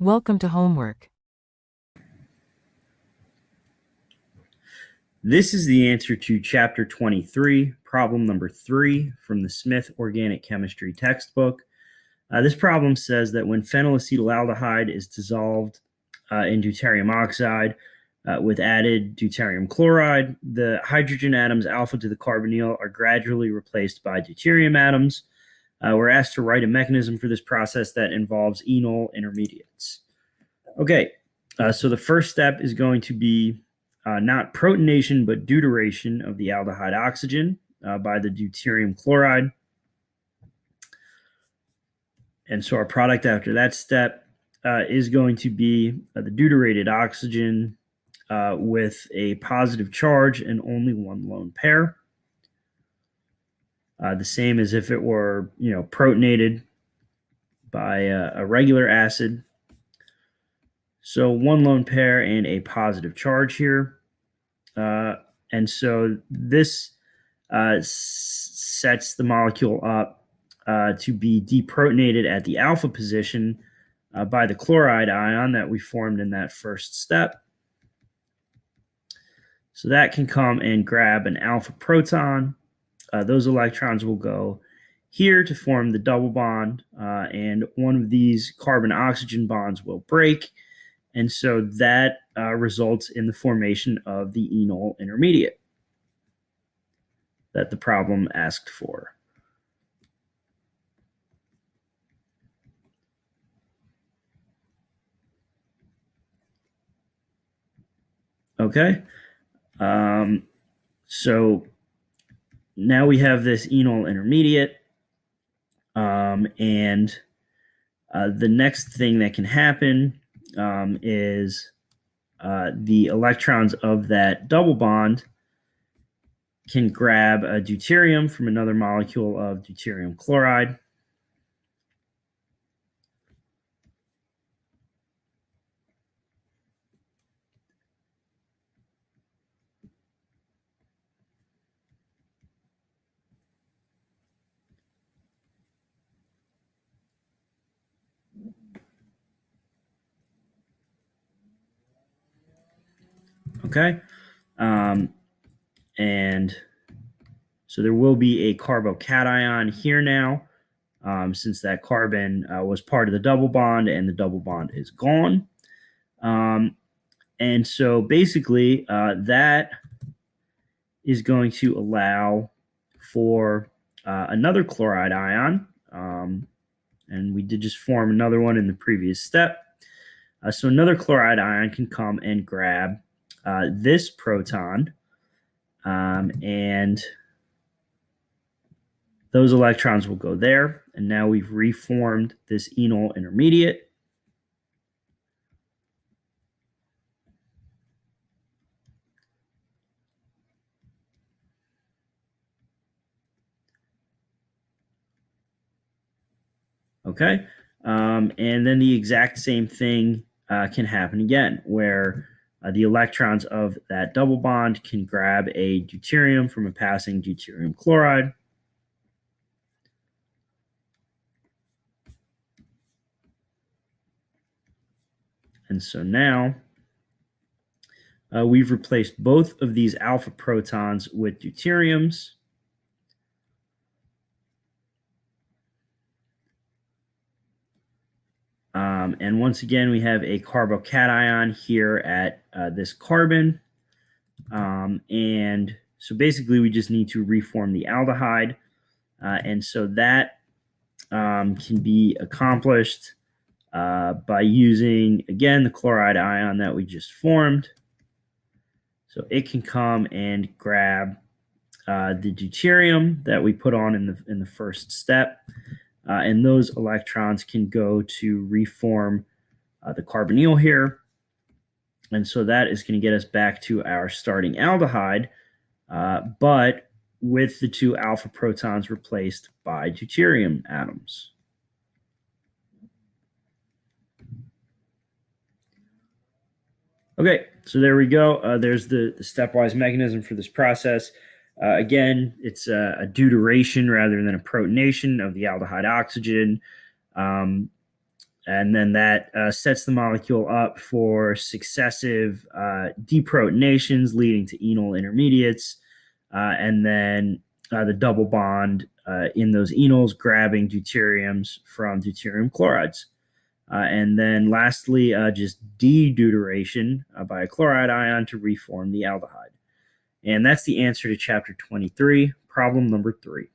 Welcome to homework. This is the answer to Chapter 23, problem number 3 from the Smith Organic Chemistry textbook. This problem says that when phenylacetaldehyde is dissolved in deuterium oxide with added deuterium chloride, the hydrogen atoms alpha to the carbonyl are gradually replaced by deuterium atoms. We're asked to write a mechanism for this process that involves enol intermediates. Okay, so the first step is going to be not protonation, but deuteration of the aldehyde oxygen by the deuterium chloride. And so our product after that step is going to be the deuterated oxygen with a positive charge and only one lone pair. The same as if it were, protonated by a regular acid. So one lone pair and a positive charge here. And so this sets the molecule up to be deprotonated at the alpha position by the chloride ion that we formed in that first step. So that can come and grab an alpha proton. Those electrons will go here to form the double bond, and one of these carbon-oxygen bonds will break. And so that results in the formation of the enol intermediate that the problem asked for. Okay, so now we have this enol intermediate, and the next thing that can happen is the electrons of that double bond can grab a deuterium from another molecule of deuterium chloride. Okay, and so there will be a carbocation here now, since that carbon was part of the double bond and the double bond is gone. And so basically that is going to allow for another chloride ion. And we did just form another one in the previous step. So another chloride ion can come and grab this proton, and those electrons will go there. And now we've reformed this enol intermediate. Okay, and then the exact same thing can happen again, where the electrons of that double bond can grab a deuterium from a passing deuterium chloride. And so now we've replaced both of these alpha protons with deuteriums. And once again, we have a carbocation here at this carbon. And so basically, we just need to reform the aldehyde. And so that can be accomplished by using, again, the chloride ion that we just formed. So it can come and grab the deuterium that we put on in the first step. And those electrons can go to reform the carbonyl here. And so that is going to get us back to our starting aldehyde, but with the two alpha protons replaced by deuterium atoms. Okay, so there we go. There's the stepwise mechanism for this process. Again, it's a deuteration rather than a protonation of the aldehyde oxygen. And then that sets the molecule up for successive deprotonations leading to enol intermediates, and then the double bond in those enols grabbing deuteriums from deuterium chlorides. And then lastly, just dedeuteration by a chloride ion to reform the aldehyde. And that's the answer to chapter 23, problem number 3.